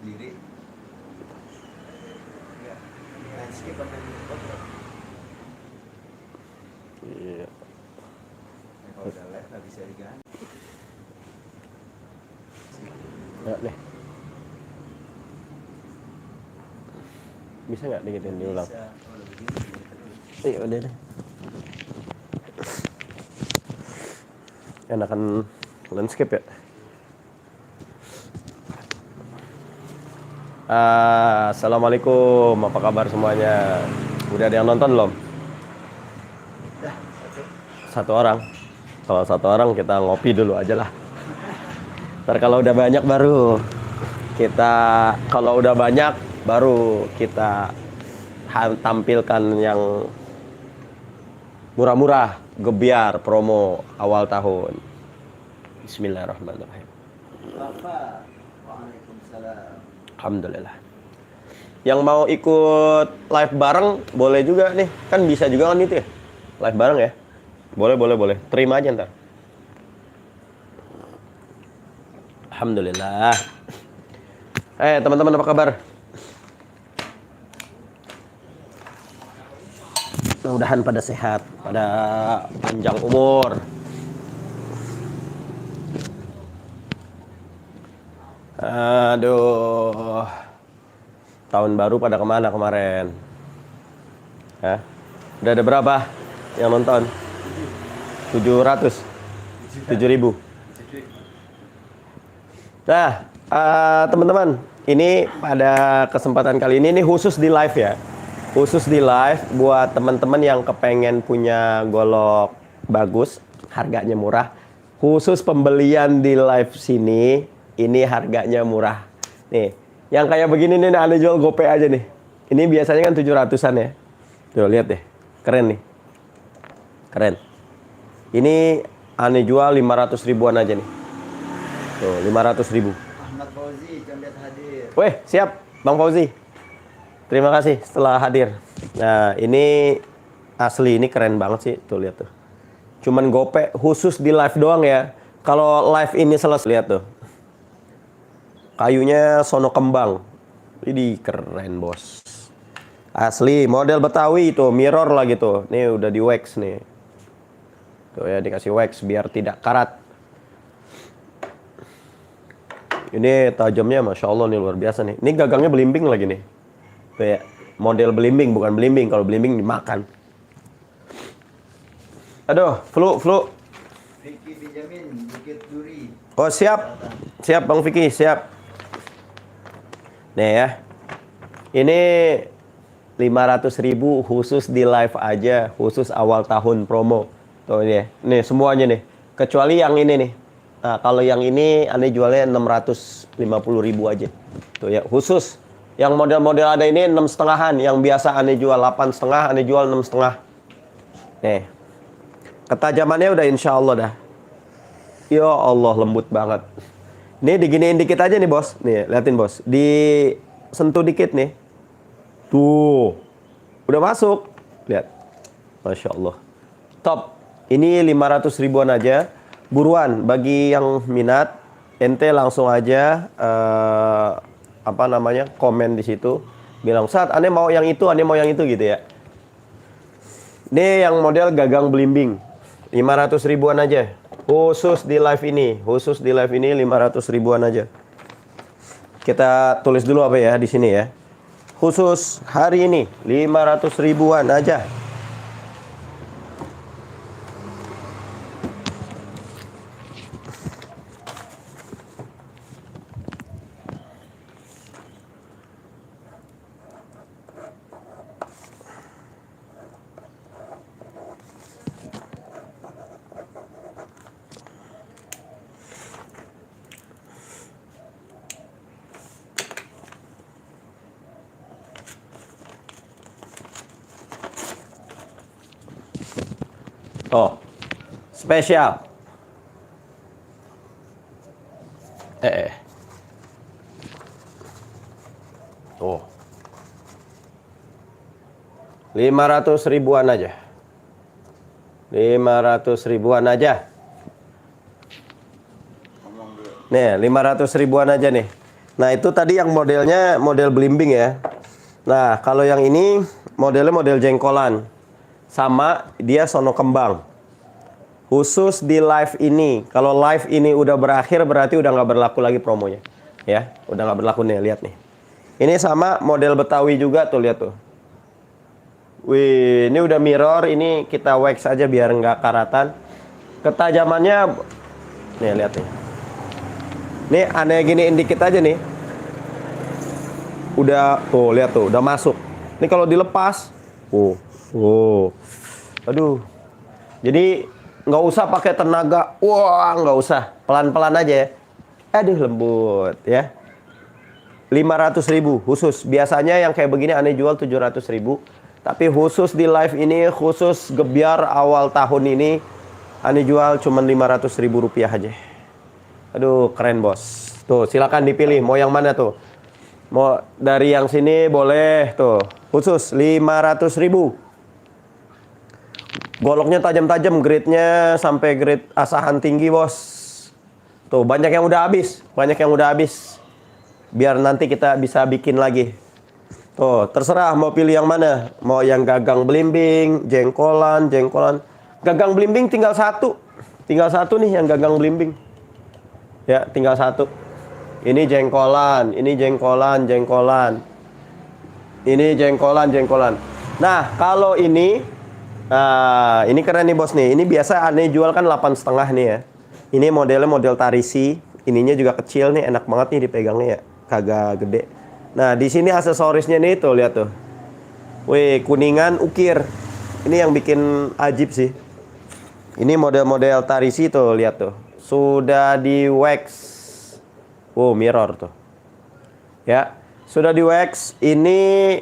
sendiri. Ya, landscape apa yang kotor? Iya. Ya, kalau udah live nggak bisa diganti. Ya, nih. Bisa nggak dikitin diulang? Bisa. Kalau begini gitu. Iya udah deh. Enakan landscape ya. Assalamualaikum, apa kabar semuanya? Udah ada yang nonton belum? Dah, Satu orang. Kalau satu orang kita ngopi dulu aja lah. Ntar kalau udah banyak baru kita tampilkan yang murah-murah, gebiar, promo awal tahun. Bismillahirrahmanirrahim. Bapak. Waalaikumsalam. Alhamdulillah. Yang mau ikut live bareng boleh juga nih. Kan bisa juga kan itu ya. Live bareng ya. Boleh. Terima aja ntar. Alhamdulillah. Teman-teman apa kabar? Mudah-mudahan pada sehat, pada panjang umur. Aduh. Tahun baru pada kemana kemarin? Hah? Udah ada berapa yang nonton? 700? 7.000? Nah, teman-teman, ini pada kesempatan kali ini khusus di live ya. Khusus di live buat teman-teman yang kepengen punya golok bagus, harganya murah. Khusus pembelian di live sini, ini harganya murah. Nih, yang kayak begini nih, Anda jual GoPay aja nih. Ini biasanya kan 700-an ya. Tuh, lihat deh. Keren nih. Keren. Ini Anda jual 500 ribuan aja nih. Tuh, 500 ribu. Ahmad Fauzi, Condet hadir. Weh, siap, Bang Fauzi. Terima kasih setelah hadir. Nah, ini asli, ini keren banget sih. Tuh, lihat tuh. Cuman GoPay khusus di live doang ya. Kalau live ini selesai, lihat tuh. Kayunya sono kembang. Ini keren, bos. Asli, model Betawi itu, mirror lagi tuh. Nih udah di wax nih. Tuh ya, dikasih wax biar tidak karat. Ini tajamnya Masya Allah nih, luar biasa nih. Ini gagangnya belimbing lagi nih. Tuh ya, model belimbing, bukan belimbing. Kalau belimbing dimakan. Aduh, flu. Vicky Benjamin, Bukit Duri. Oh, siap. Siap, Bang Vicky, siap. Nih ya. Ini 500 ribu khusus di live aja, khusus awal tahun promo. Tuh ini ya. Nih semuanya nih. Kecuali yang ini nih. Nah, kalau yang ini aneh jualnya 650 ribu aja. Tuh ya, khusus. Yang model-model ada ini 6,5-an. Yang biasa aneh jual 8,5, aneh jual 6,5. Nih. Ketajamannya udah insya Allah dah. Ya Allah, lembut banget. Nih diginiin dikit aja nih, bos. Nih, liatin, bos. Disentuh dikit nih. Tuh. Udah masuk. Lihat. Masya Allah. Top. Ini 500 ribuan aja. Buruan, bagi yang minat, ente langsung aja komen di situ, bilang saat aneh mau yang itu gitu ya. Ini yang model gagang belimbing, 500 ribuan aja, khusus di live ini, 500 ribuan aja. Kita tulis dulu apa ya di sini ya, khusus hari ini 500 ribuan aja. Oh, spesial. Oh, 500 ribuan aja. 500 ribuan aja. Nih, 500 ribuan aja nih. Nah, itu tadi yang modelnya model belimbing ya. Nah, kalau yang ini modelnya model jengkolan. Sama dia sono kembang. Khusus di live ini. Kalau live ini udah berakhir berarti udah nggak berlaku lagi promonya. Ya, udah nggak berlaku nih, lihat nih. Ini sama model Betawi juga tuh, lihat tuh. Wih, ini udah mirror, ini kita wax aja biar nggak karatan. Ketajamannya, nih lihat nih. Nih aneh giniin dikit aja nih. Udah, tuh lihat tuh, udah masuk. Ini kalau dilepas, aduh. Jadi nggak usah pakai tenaga, wah nggak usah, pelan-pelan aja ya. Aduh lembut ya. 500.000 khusus. Biasanya yang kayak begini aneh jual 700.000. Tapi khusus di live ini, khusus gebyar awal tahun ini, aneh jual cuma 500.000 rupiah aja. Aduh keren bos. Tuh silakan dipilih mau yang mana tuh. Mau dari yang sini boleh tuh. Khusus 500.000. Goloknya tajam-tajam, grade-nya sampai grade asahan tinggi bos. Tuh banyak yang udah habis, banyak yang udah habis. Biar nanti kita bisa bikin lagi. Tuh, terserah mau pilih yang mana. Mau yang gagang belimbing, jengkolan. Gagang belimbing tinggal satu. Tinggal satu nih yang gagang belimbing. Ya, tinggal satu. Ini jengkolan. Ini jengkolan. Nah, kalau ini keren nih bos nih. Ini biasa aneh jual kan 8,5 nih ya. Ini modelnya model tarisi. Ininya juga kecil nih, enak banget nih dipegangnya ya. Kagak gede. Nah, di sini aksesorisnya nih tuh, lihat tuh. Wih, kuningan ukir. Ini yang bikin ajib sih. Ini model-model tarisi tuh, lihat tuh. Sudah di wax. Mirror tuh. Ya, sudah di wax. Ini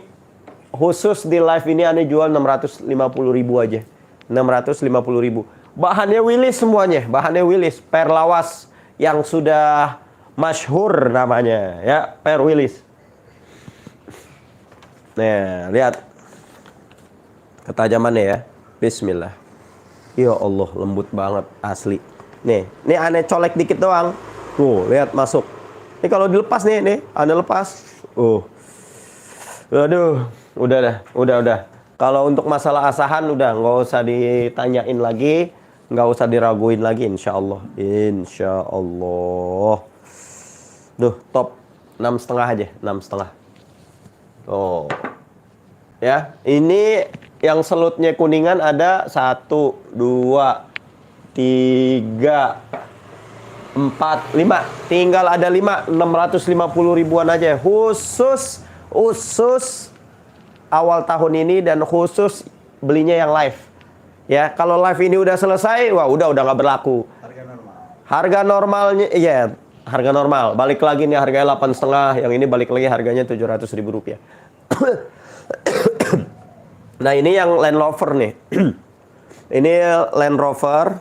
khusus di live ini aneh jual 650.000 aja. 650.000. Bahannya Willis semuanya, bahannya Willis, per lawas yang sudah masyhur namanya ya, per Willis. Nah, lihat ketajamannya ya. Bismillah. Ya Allah, lembut banget asli. Nih aneh colek dikit doang. Tuh, lihat masuk. Ini kalau dilepas nih, aneh lepas. Aduh, udah. Kalau untuk masalah asahan udah nggak usah ditanyain lagi, nggak usah diraguin lagi, insya Allah. Duh, top 6,5 aja, 6,5. Oh, ya. Ini yang selutnya kuningan ada 1, 2, 3, 4, 5. Tinggal ada 5, 650.000-an aja. Khusus awal tahun ini dan khusus belinya yang live. Ya, kalau live ini udah selesai, wah udah nggak berlaku. Harga normal. Harga normalnya, iya, harga normal. Balik lagi nih harganya 8,5, yang ini balik lagi harganya 700.000 rupiah. Nah ini yang Land Rover nih. Ini Land Rover.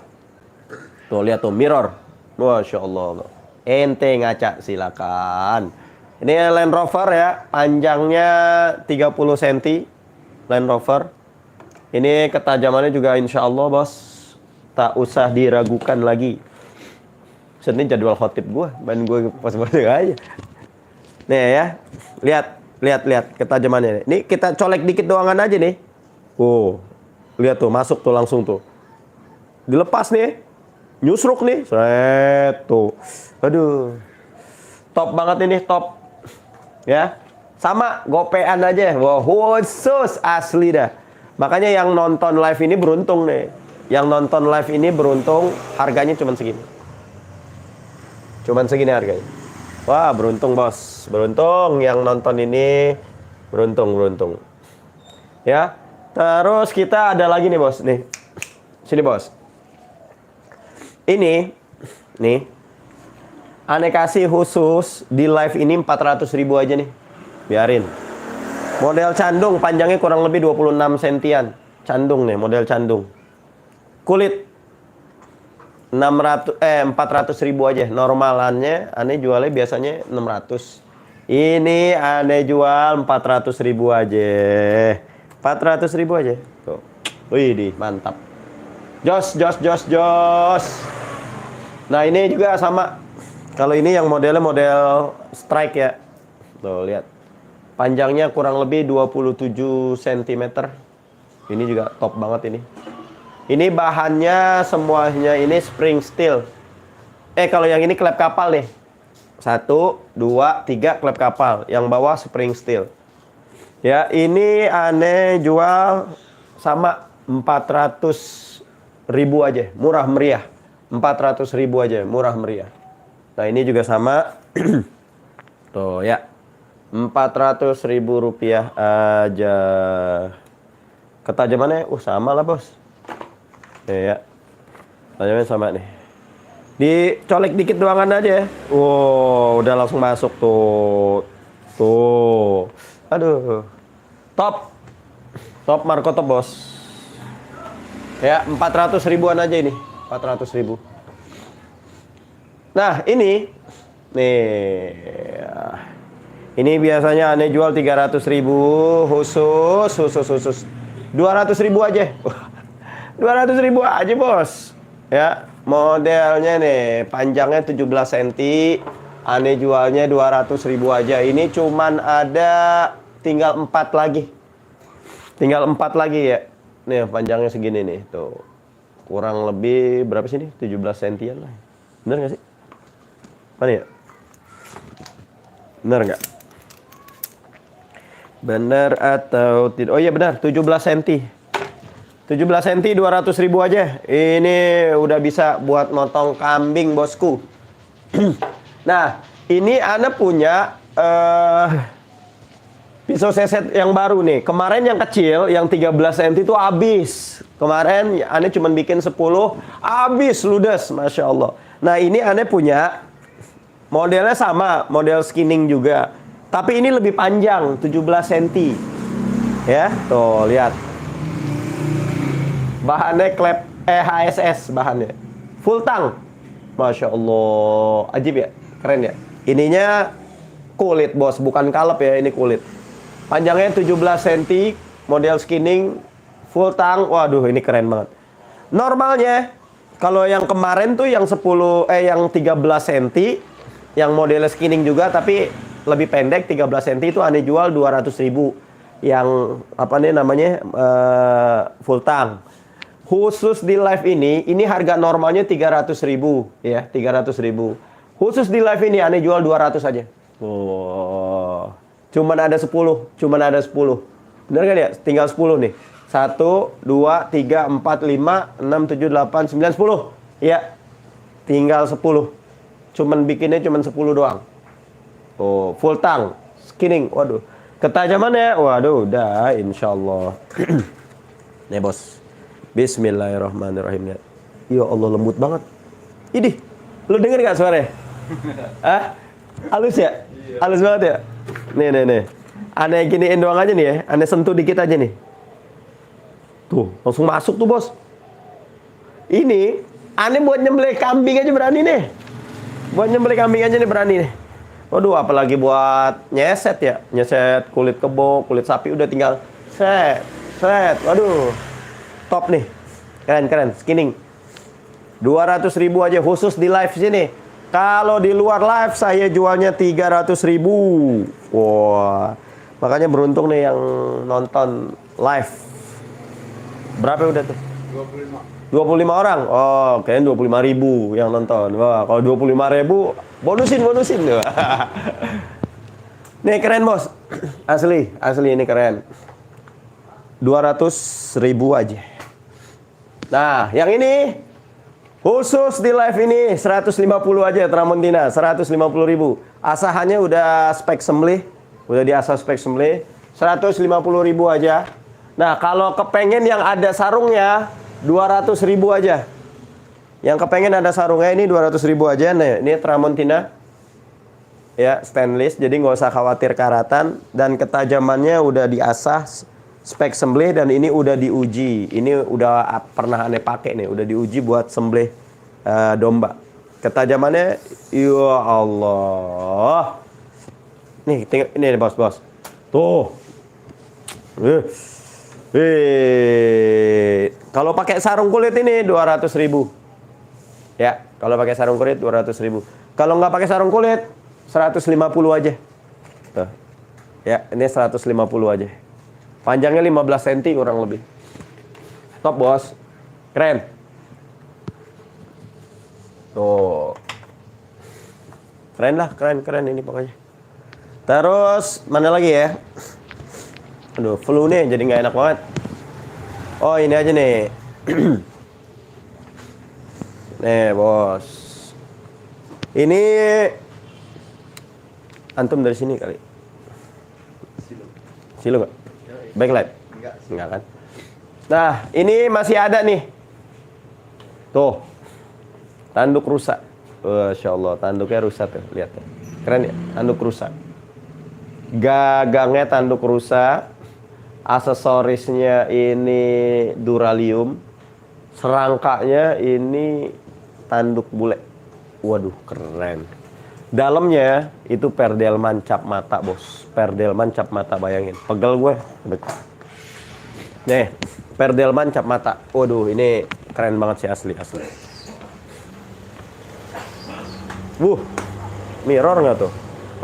Tuh lihat tuh mirror. Masya Allah. Ente ngaca silakan. Ini Land Rover ya, panjangnya 30 cm. Land Rover. Ini ketajamannya juga insya Allah bos, tak usah diragukan lagi. Ini jadwal khotib gue, main gue pas-pas aja. Nih ya, lihat ketajamannya. Ini kita colek dikit doangan aja nih. Lihat tuh, masuk tuh langsung tuh. Dilepas nih, nyusruk nih, seret tuh. Aduh, top banget ini, top. Ya, sama gopean aja. Wah, khusus asli dah. Makanya yang nonton live ini beruntung nih. Yang nonton live ini beruntung, harganya cuma segini. Cuman segini harganya. Wah, beruntung bos. Beruntung yang nonton ini. Beruntung. Ya. Terus kita ada lagi nih bos. Nih. Sini bos. Ini. Nih. Aneh kasih khusus di live ini 400.000 aja nih. Biarin. Model candung. Panjangnya kurang lebih 26 sentian. Candung nih. Model candung. Kulit. 400.000 aja. Normalannya aneh jualnya biasanya 600. Ini aneh jual 400.000 aja. 400.000 aja. Tuh. Wih, mantap. Jos. Nah, ini juga sama. Kalau ini yang modelnya model strike ya. Tuh, lihat. Panjangnya kurang lebih 27 cm. Ini juga top banget ini. Ini bahannya semuanya ini spring steel. Kalau yang ini klep kapal nih. 1, 2, 3 klep kapal. Yang bawah spring steel. Ya, ini aneh jual sama 400.000 aja. Murah meriah. 400.000 aja, murah meriah. Nah, ini juga sama. Tuh ya. 400.000 rupiah aja. Ketajamannya sama lah, Bos. Ya. Ketajamannya sama nih. Dicolek dikit doangan aja. Wow, udah langsung masuk tuh. Tuh. Aduh. Top. Top Marco top, Bos. Ya, 400.000-an aja ini. 400.000. Nah, ini nih. Ini biasanya aneh jual 300.000 khusus 200.000 aja. 200.000 aja, Bos. Ya, modelnya nih panjangnya 17 cm. Aneh jualnya 200.000 aja. Ini cuman ada tinggal 4 lagi. Tinggal 4 lagi ya. Nih panjangnya segini nih, tuh. Kurang lebih berapa sih nih? 17 cm lah. Bener nggak sih? Mana ya? Bener nggak? Bener atau tidak? Oh iya benar, 17 cm. 17 cm 200.000 aja. Ini udah bisa buat motong kambing, Bosku. Nah, ini Ana punya pisau seset yang baru nih. Kemarin yang kecil, yang 13 cm itu habis. Kemarin Ana cuma bikin 10, habis ludes, Masya Allah. Nah, ini Ana punya modelnya sama, model skinning juga. Tapi ini lebih panjang, 17 cm. Ya, tuh lihat. Bahannya klep HSS bahannya. Full tang. Masya Allah, ajib ya, keren ya. Ininya kulit, Bos, bukan kalep ya, ini kulit. Panjangnya 17 cm, model skinning, full tang. Waduh, ini keren banget. Normalnya kalau yang kemarin tuh yang 13 cm, yang model skinning juga tapi lebih pendek 13 cm itu aneh jual 200.000. Yang apa nih namanya full tang. Khusus di live ini harga normalnya 300.000 ya, 300.000. Khusus di live ini aneh jual 200 aja. Oh. Cuman ada 10, cuman ada 10. Bener kan ya? Tinggal 10 nih. 1, 2, 3, 4, 5, 6, 7, 8, 9, 10. Ya. Tinggal 10. Cuman bikinnya cuman 10 doang. Oh, full tang, skinning. Waduh. Ketajamannya, waduh, udah insyaallah. Nih, Bos. Bismillahirrahmanirrahim. Ya Allah, lembut banget. Idih. Lu denger gak suaranya? Hah? Halus ya? Halus banget ya? Nih. Aneh giniin doang aja nih ya. Aneh sentuh dikit aja nih. Tuh, langsung masuk tuh, Bos. Ini, aneh buat nyembelih kambing aja berani nih. Buat nyembelih kambing aja nih berani nih. Waduh, apalagi buat nyeset ya. Nyeset kulit kebo, kulit sapi udah tinggal set. Waduh. Top nih. Keren, skinning. 200.000 aja khusus di live sini. Kalau di luar live saya jualnya 300.000. Wah. Makanya beruntung nih yang nonton live. Berapa udah tuh? 25 orang. Oh, kayaknya 25.000 yang nonton. Wah, kalau 25.000 bonusin. Nih keren, Bos. Asli ini keren. 200.000 aja. Nah, yang ini khusus di live ini 150 aja Tramontina, 150.000. Asahannya udah spek sembelih, udah diasah spek sembelih, 150.000 aja. Nah, kalau kepengen yang ada sarungnya 200.000 aja. Yang kepengen ada sarungnya ini 200.000 aja. Nih, ini Tramontina. Ya, stainless, jadi nggak usah khawatir karatan dan ketajamannya udah diasah spek sembelih dan ini udah diuji. Ini udah pernah aneh pakai nih, udah diuji buat sembelih domba. Ketajamannya, ya Allah. Nih, ini Bos. Tuh. Kalau pakai sarung kulit ini 200.000. Ya, kalau pakai sarung kulit 200.000. Kalau nggak pakai sarung kulit, 150 aja. Tuh. Ya, ini 150 aja. Panjangnya 15 cm kurang lebih. Top, bos. Keren. Tuh. Keren lah, keren ini pokoknya. Terus, mana lagi ya? Aduh, flu nih jadi nggak enak banget. Oh, ini aja nih. Nih, bos. Ini antum dari sini kali. Silu nggak? Backlight? Enggak kan? Nah, ini masih ada nih. Tuh. Tanduk rusak. Masya Allah, tanduknya rusak tuh. Lihat ya. Keren ya? Tanduk rusak. Gagangnya tanduk rusak. Aksesorisnya ini duralium. Serangkanya ini tanduk bule. Waduh, keren. Dalamnya itu perdelman cap mata, bos. Perdelman cap mata, bayangin. Pegel gue. Nih, perdelman cap mata. Waduh, ini keren banget sih, asli. Mirror nggak tuh?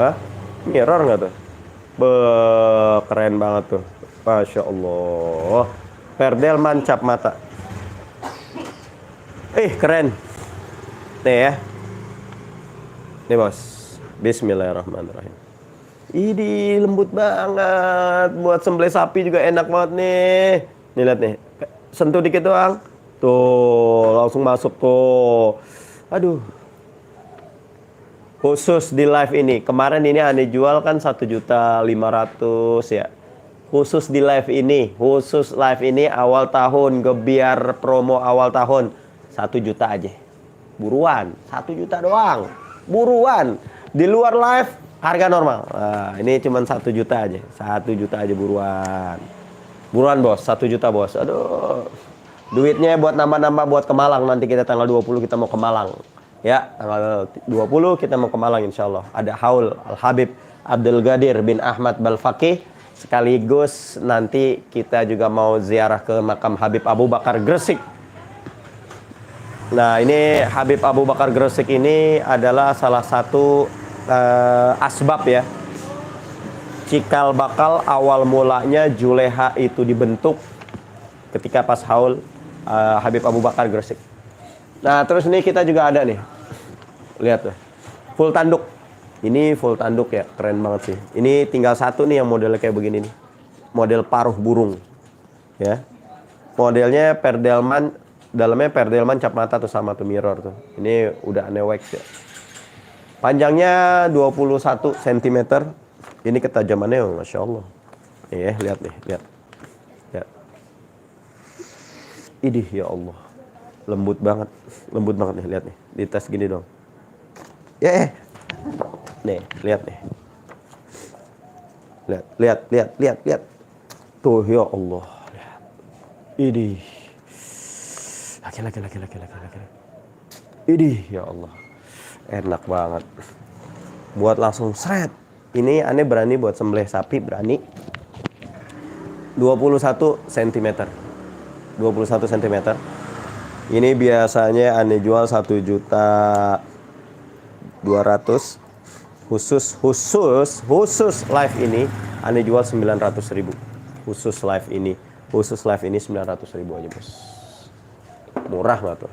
Hah? Mirror nggak tuh? Keren banget tuh. Masya Allah. Perdelman cap mata. Keren. Nih ya. Nih, bos. Bismillahirrahmanirrahim. Ini lembut banget. Buat sembelih sapi juga enak banget nih. Nih, lihat nih. Sentuh dikit doang. Tuh, langsung masuk tuh. Aduh. Khusus di live ini. Kemarin ini Ane jual kan 1.500.000 ya. Khusus di live ini. Khusus live ini awal tahun. Gebiar promo awal tahun. 1 juta aja. Buruan. 1 juta doang. Buruan. Di luar live harga normal. Nah, ini cuma 1 juta aja. 1 juta aja buruan. Buruan, bos. 1 juta, bos. Aduh. Duitnya buat nambah-nambah buat ke Malang. Nanti kita tanggal 20 kita mau ke Malang. Ya, tanggal 20 kita mau ke Malang insya Allah. Ada haul Al-Habib Abdul Ghadir bin Ahmad Balfaqih. Sekaligus nanti kita juga mau ziarah ke makam Habib Abu Bakar Gresik. Nah, ini Habib Abu Bakar Gresik ini adalah salah satu asbab ya. Cikal bakal awal mulanya Juleha itu dibentuk ketika pas haul Habib Abu Bakar Gresik. Nah, terus ini kita juga ada nih. Lihat tuh. Full tanduk. Ini full tanduk ya. Keren banget sih. Ini tinggal satu nih yang modelnya kayak begini nih. Model paruh burung. Ya. Modelnya perdelman. Dalamnya perdelman cap mata tuh sama tuh mirror tuh. Ini udah aneh wax ya. Panjangnya 21 cm. Ini ketajamannya, Masya Allah. Nih, lihat nih. Lihat. Idih, ya Allah. Lembut banget nih, lihat nih. Dites gini dong. Nih, lihat nih. Lihat. Tuh, ya Allah. Lihat. Idih. Laki. Idih, ya Allah. Enak banget. Buat langsung seret. Ini Ane berani buat sembelih sapi, berani. 21 cm. 21 cm. Ini biasanya Ane jual 1.200.000. Khusus live ini Ane jual 900.000. Khusus live ini 900.000 aja, bos. Murah nggak tuh?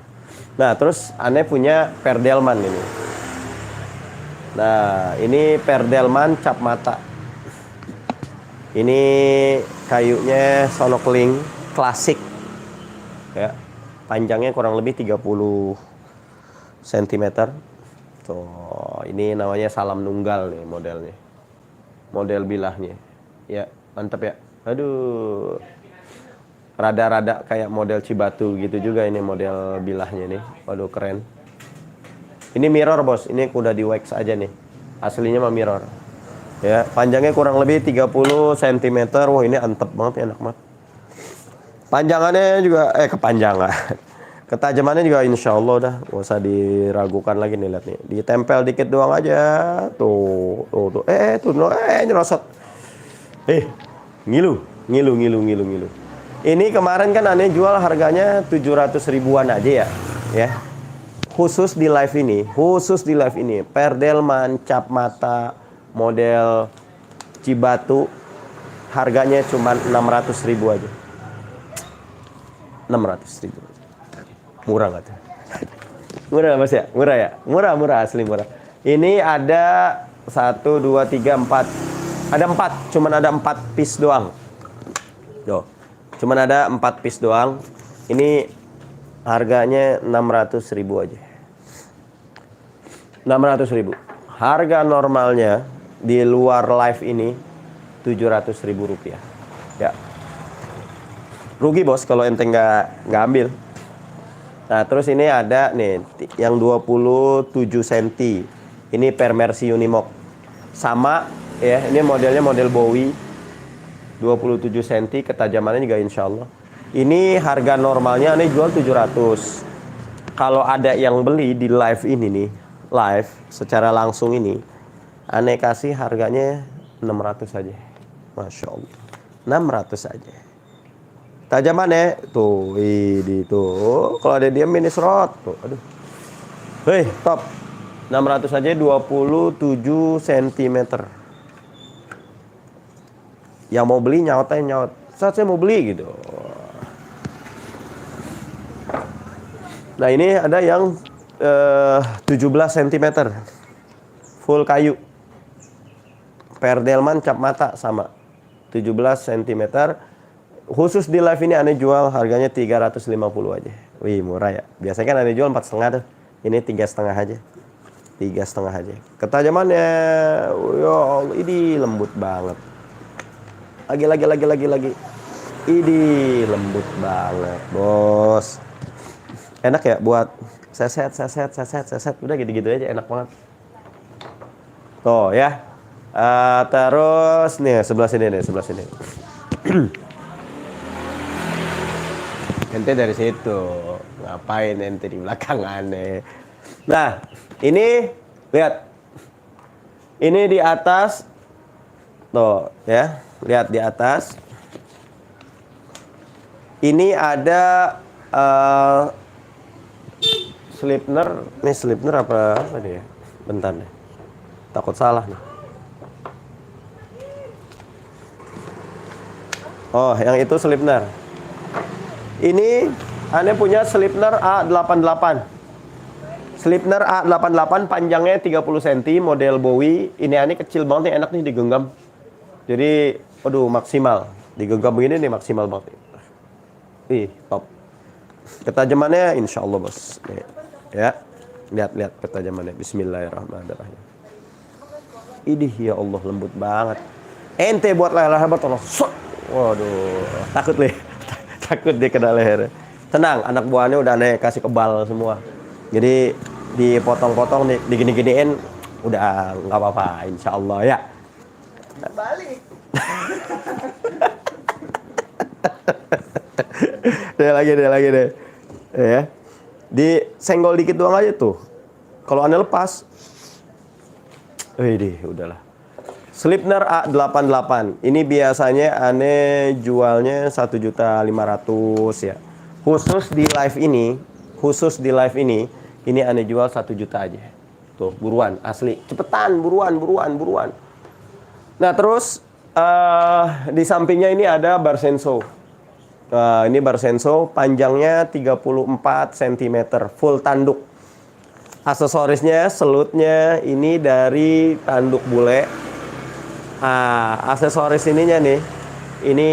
Nah, terus Ane punya perdelman ini. Nah, ini perdelman cap mata. Ini kayunya sonokling klasik. Ya. Panjangnya kurang lebih 30 cm. Tuh, ini namanya salam nunggal nih modelnya. Model bilahnya. Ya, mantap ya. Aduh. Rada-rada kayak model Cibatu gitu juga ini model bilahnya nih. Waduh, keren. Ini mirror, bos. Ini udah di wax aja nih. Aslinya mah mirror. Ya, panjangnya kurang lebih 30 cm. Wah, ini antep banget, enak banget. Panjangannya juga kepanjangan. Ketajamannya juga insya Allah udah nggak usah diragukan lagi nih, lihat nih. Ditempel dikit doang aja. Tuh. Nyerosot. Ngilu. Ini kemarin kan Ane jual harganya 700 ribuan aja ya. khusus di live ini, Perdelman cap mata model Cibatu harganya cuma 600.000 aja. 600.000. Murah nggak tuh? Murah Mas ya? Murah ya? Murah asli murah. Ini ada 1, 2, 3, 4. Ada 4, cuman ada 4 piece doang. Tuh. Cuman ada 4 piece doang. Ini harganya 600.000 aja. 600.000. Harga normalnya di luar live ini 700.000 rupiah. Ya. Rugi bos kalau ente nggak ambil. Nah terus ini ada nih yang 27 cm. Ini Permersi Unimog. Sama ya, ini modelnya model Bowie. 27 cm, ketajamannya juga insya Allah. Ini harga normalnya ini jual 700. Kalau ada yang beli di live ini nih, live secara langsung ini, aneh kasih harganya 600 saja. Masya Allah, 600 saja. Tajamannya tuh, ini tuh. Kalau ada dia mini serot tuh, aduh. Hei, top. 600 saja 27 cm. Yang mau beli nyaut aja nyaut. Saat saya mau beli gitu. Nah ini ada yang 17 cm. Full kayu. Perdelman cap mata sama. 17 cm. Khusus di live ini aneh jual harganya 350 aja. Wih murah ya. Biasanya kan aneh jual 4,5 tuh. Ini 3,5 aja. 3,5 aja. Ketajamannya, ya Allah, ini lembut banget. Lagi. Ini lembut banget, bos. Enak ya buat seset. Udah gitu-gitu aja, enak banget. Tuh ya. Terus nih sebelah sini. Ente dari situ. Ngapain ente di belakang aneh. Nah, ini lihat. Ini di atas. Tuh, ya. Lihat di atas. Ini ada Slipner. Ini Slipner apa dia? Bentar deh. Takut salah nih. Oh, yang itu Slipner. Ini aneh punya Slipner A88. Slipner A88 panjangnya 30 cm, model Bowie. Ini aneh kecil banget nih, enak nih digenggam. Jadi, aduh maksimal. Digenggam begini nih maksimal banget. Ih, top. Ketajamannya insya Allah bos. Nih, ya, lihat ketajamannya. Bismillahirrahmanirrahim. Idih ya Allah lembut banget. Ente buat leher hebat tolong. Waduh, takut dia kena leher. Tenang, anak buahnya udah aneh kasih kebal semua. Jadi dipotong-potong, digini-giniin, udah nggak apa-apa, insya Allah ya. Balik. Dia lagi deh. Ya. Disenggol dikit doang aja tuh. Kalau aneh lepas. Wih, udahlah. Slipner A88. Ini biasanya aneh jualnya 1.500.000 ya. Khusus di live ini, ini aneh jual 1 juta aja. Tuh, buruan asli. Cepetan, buruan. Nah, terus di sampingnya ini ada Barsenso. Ini Barsenso, panjangnya 34 cm, full tanduk. Aksesorisnya, selutnya ini dari tanduk bule. Aksesoris ininya nih, ini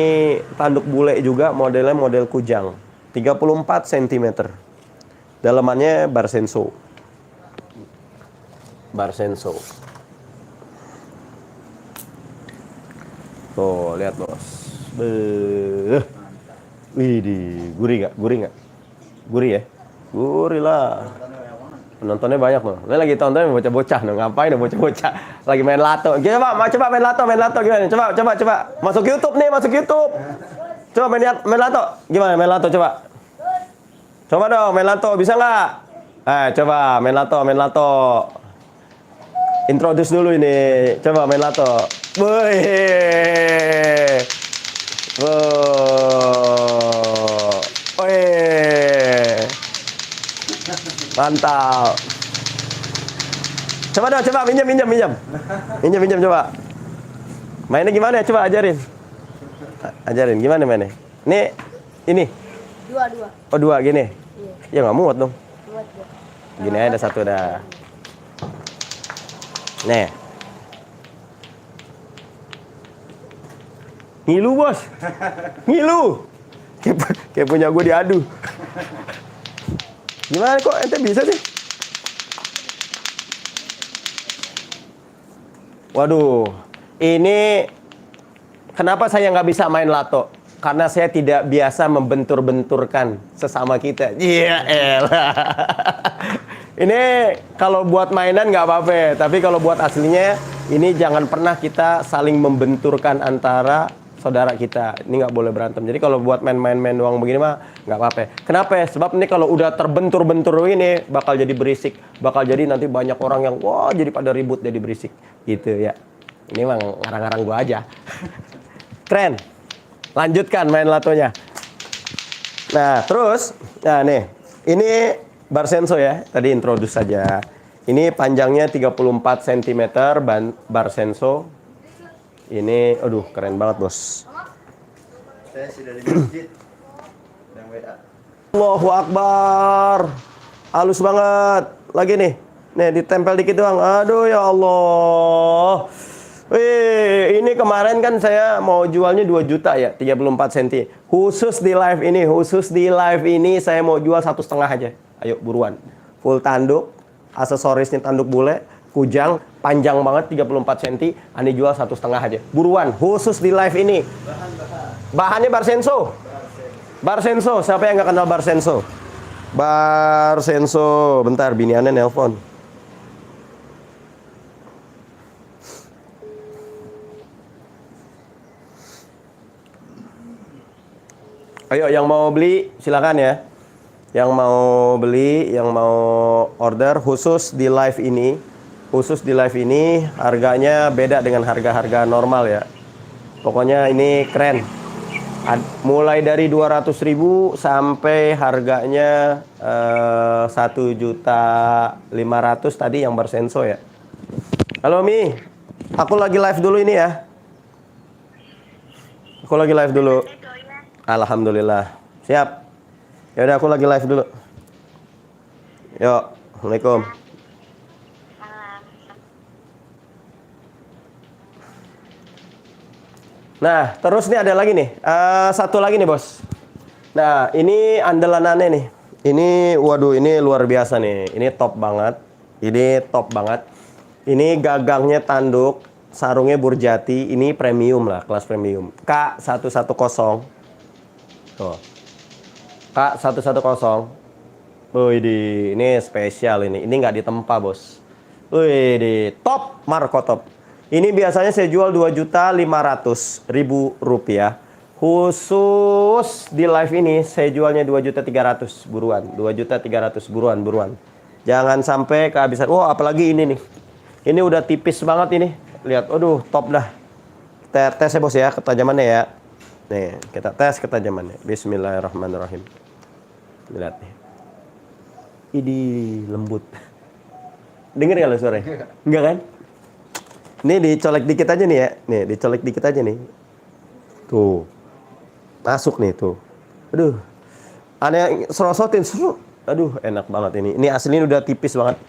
tanduk bule juga, modelnya model kujang. 34 cm. Dalamannya Barsenso. Tuh, lihat bos. Widih, gurih nggak? Gurih ya? Gurih lah. Penontonnya banyak loh. Ini lagi tonton bocah-bocah nih. Ngapain nih bocah-bocah? Lagi main lato. Coba main lato gimana? Coba. Masuk YouTube. Coba main lato. Gimana main lato coba? Coba dong main lato, bisa nggak? Coba main lato. Introduce dulu ini. Coba main lato. Wih. Mantap. Coba dong, coba minjem coba. Mainnya gimana ya? Coba ajarin. Ajarin gimana mainnya? Ini. Dua. Oh, dua gini. Iya. Ya nggak muat dong. Buat ya. Gini aja ada satu dah. Nih. Ngilu, Bos. Ngilu. Kayak punya gue diadu. Gimana kok ente bisa sih? Waduh, ini kenapa saya nggak bisa main lato? Karena saya tidak biasa membentur-benturkan sesama kita. Iya, elah. Ini kalau buat mainan nggak apa-apa, tapi kalau buat aslinya, ini jangan pernah kita saling membenturkan antara saudara kita. Ini nggak boleh berantem. Jadi kalau buat main-main doang begini mah nggak apa-apa. Kenapa? Sebab ini kalau udah terbentur-bentur ini bakal jadi berisik, bakal jadi nanti banyak orang yang wah jadi pada ribut jadi berisik, gitu ya. Ini mah ngarang-ngarang gua aja. Keren. Lanjutkan main latonya. Nah, terus, nah nih, ini bar senso ya. Tadi introduce saja. Ini panjangnya 34 cm bar senso. Ini, aduh, keren banget, Bos. Saya sudah di masjid. Yang WA. Allahu Akbar. Halus banget. Lagi nih. Nih, ditempel dikit doang. Aduh, ya Allah. Wih, ini kemarin kan saya mau jualnya 2 juta ya, 34 cm. Khusus di live ini saya mau jual 1,5 aja. Ayo buruan. Full tanduk, aksesorisnya tanduk bule, kujang, panjang banget 34 cm. Ane jual 1,5 aja. Buruan, khusus di live ini. Bahannya bar senso. Bar senso, siapa yang nggak kenal bar senso? Bar senso. Bentar, bini Ane nelpon. Ayo yang mau beli silakan ya. Yang mau beli, yang mau order khusus di live ini. Khusus di live ini harganya beda dengan harga-harga normal ya. Pokoknya ini keren. Mulai dari 200.000 sampai harganya 1.500.000 tadi yang bersenso ya. Halo Mi, aku lagi live dulu ini ya. Aku lagi live dulu. Alhamdulillah. Siap. Ya udah aku lagi live dulu. Yuk, Assalamualaikum. Nah, terus nih ada lagi nih. Satu lagi nih, Bos. Nah, ini andalanannya nih. Ini waduh, ini luar biasa nih. Ini top banget. Ini top banget. Ini gagangnya tanduk, sarungnya Burjati. Ini premium lah, kelas premium. K110. Tuh. K110. Wih, ini spesial ini. Ini nggak ditempa, Bos. Wih, top, Marco top. Ini biasanya saya jual 2.500.000 rupiah. Khusus di live ini saya jualnya 2.300.000 buruan. 2.300.000 buruan. Jangan sampai kehabisan. Wah, apalagi ini nih. Ini udah tipis banget ini. Lihat, aduh, top dah. Kita tes ya, Bos ya, ketajamannya ya. Nih, kita tes ketajamannya. Bismillahirrahmanirrahim. Lihat nih. Ini lembut. Dengar nggak lo suaranya? Enggak kan? Ini dicolek dikit aja nih ya. Nih, dicolek dikit aja nih. Tuh. Masuk nih tuh. Aduh. Aneh serosotin. Aduh, enak banget ini. Ini aslinya udah tipis banget.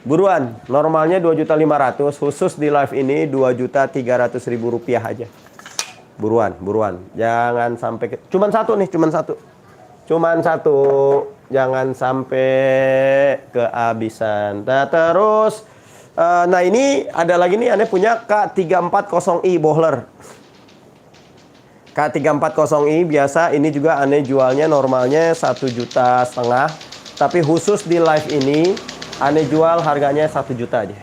Buruan. Normalnya 2.500.000. Khusus di live ini 2.300.000 rupiah aja. Buruan. Jangan sampai cuman satu nih, cuman satu. Jangan sampai kehabisan. Nah, terus nah ini ada lagi nih, Ane punya K340i Bohler. K340i biasa ini juga Ane jualnya normalnya 1,5 juta. Tapi khusus di live ini Ane jual harganya 1 juta aja.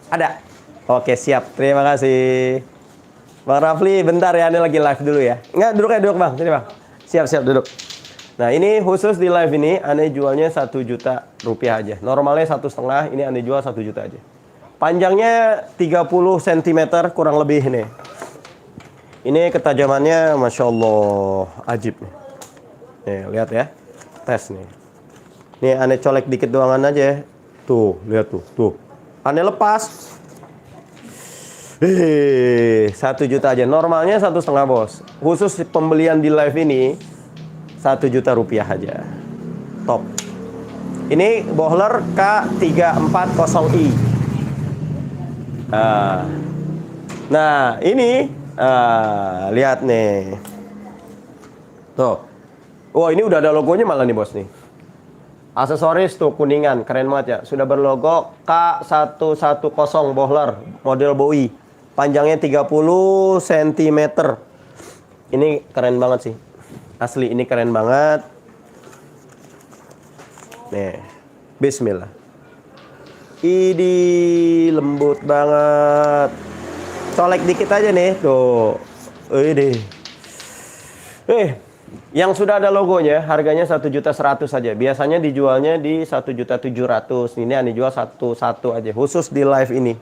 Ada? Oke, siap. Terima kasih. Bang Rafli, bentar ya, ini lagi live dulu ya. Enggak, duduk Bang. Sini Bang. Siap, duduk. Nah, ini khusus di live ini, Ane jualnya 1 juta rupiah aja. Normalnya 1,5, ini Ane jual 1 juta aja. Panjangnya 30 cm kurang lebih nih. Ini ketajamannya, Masya Allah, ajib nih. Nih, lihat ya. Tes nih. Nih aneh colek dikit doangan aja ya. Tuh, lihat tuh. Aneh lepas. 1 juta aja. Normalnya 1,5 bos. Khusus pembelian di live ini 1 juta rupiah aja. Top. Ini bohler K340i. Nah, ini lihat nih. Tuh. Wah, ini udah ada logonya malah nih bos nih. Aksesoris tuh kuningan, keren banget ya. Sudah berlogo K110 bohler model Bowie. Panjangnya 30 cm. Ini keren banget sih. Asli ini keren banget. Nih. Bismillah. Ini lembut banget. Colek dikit aja nih, tuh. Yang sudah ada logonya harganya 1.100.000 saja. Biasanya dijualnya di 1.700.000. Ini yang dijual satu aja khusus di live ini.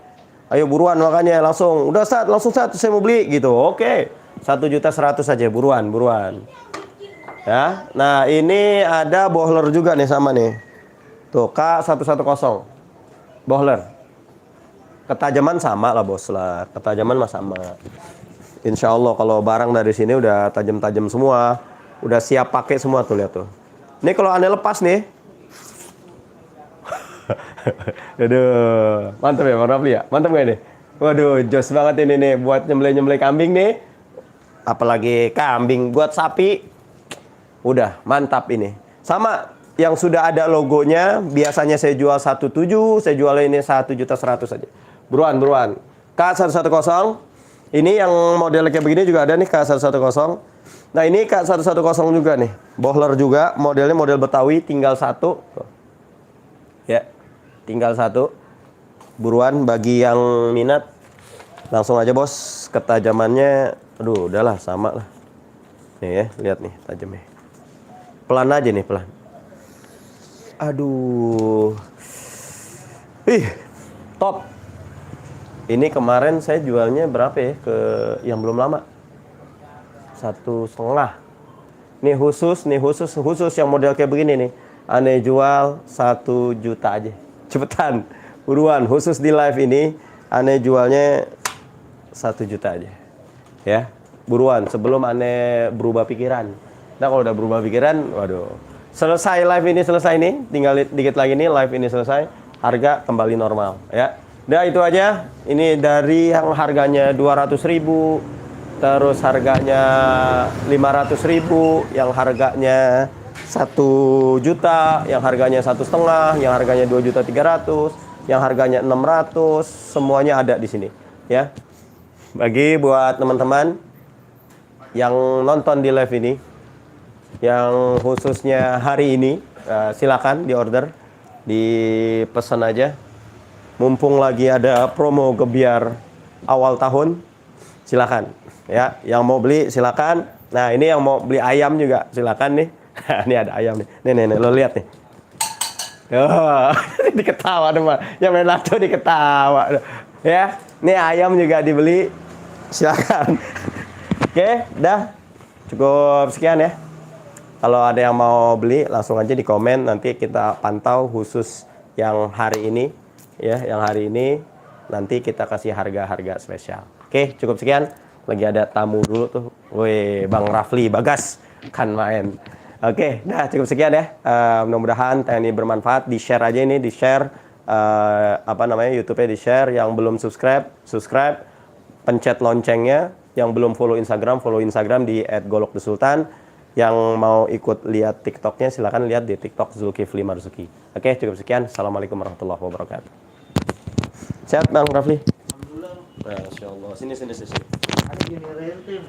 Ayo buruan makanya langsung. Udah langsung saya mau beli gitu. Oke. 1.100.000 saja buruan. Ya. Nah, ini ada bohler juga nih sama nih. Tuh K110 bohler. Ketajaman sama lah bos lah. Ketajaman mah sama. Insya Allah kalau barang dari sini udah tajam-tajam semua. Udah siap pakai semua tuh, lihat tuh. Ini kalau aneh lepas nih. Aduh, mantap ya Bang Rafli ya? Mantap gak nih? Waduh, jos banget ini nih buat nyembelih-nyembelih kambing nih. Apalagi kambing, buat sapi. Udah, mantap ini. Sama yang sudah ada logonya, biasanya saya jual 1.7, saya jual ini 1.100.000 aja. Buruan. K110. Ini yang model kayak begini juga ada nih K110. Nah ini K110 juga nih. Bohler juga, modelnya model Betawi, tinggal 1. Ya, tinggal 1. Buruan bagi yang minat. Langsung aja bos, ketajamannya, aduh udahlah sama lah. Nih ya, lihat nih tajamnya. Pelan aja nih, pelan. Aduh. Top. Ini kemarin saya jualnya berapa ya ke yang belum lama? 1,5. Nih khusus yang model kayak begini nih. Aneh jual 1 juta aja. Cepetan, buruan. Khusus di live ini, aneh jualnya 1 juta aja. Ya, buruan sebelum aneh berubah pikiran. Nah kalau udah berubah pikiran, waduh. Selesai live ini tinggal dikit lagi nih live ini selesai. Harga kembali normal ya. Udah itu aja. Ini dari yang harganya 200.000, terus harganya 500.000, yang harganya 1 juta, yang harganya 1,5, yang harganya 2.300.000, yang harganya 600, semuanya ada di sini ya. Bagi buat teman-teman yang nonton di live ini, yang khususnya hari ini, silakan diorder, dipesan aja. Mumpung lagi ada promo gebiar awal tahun, silakan ya. Yang mau beli silakan. Nah ini yang mau beli ayam juga silakan nih. Ini ada ayam nih. Nih lo lihat nih. Oh, diketawa dong, yang main lato diketawa. Ya, ini ayam juga dibeli, silakan. Oke, dah cukup sekian ya. Kalau ada yang mau beli langsung aja di komen, nanti kita pantau khusus yang hari ini ya, yang hari ini nanti kita kasih harga-harga spesial. Oke, cukup sekian. Lagi ada tamu dulu tuh. Woi, Bang Rafli Bagas kan main. Oke, dah cukup sekian ya. Mudah-mudahan ini bermanfaat. Di-share aja ini, di-share YouTube-nya di-share. Yang belum subscribe, pencet loncengnya. Yang belum follow Instagram di @golokthesultan. Yang mau ikut lihat TikTok-nya silakan lihat di TikTok Zulkifli Marzuki. Oke, cukup sekian. Assalamualaikum warahmatullahi wabarakatuh. Sehat Bang Rafli? Alhamdulillah. Masya Allah. Sini. Ada gini rentim.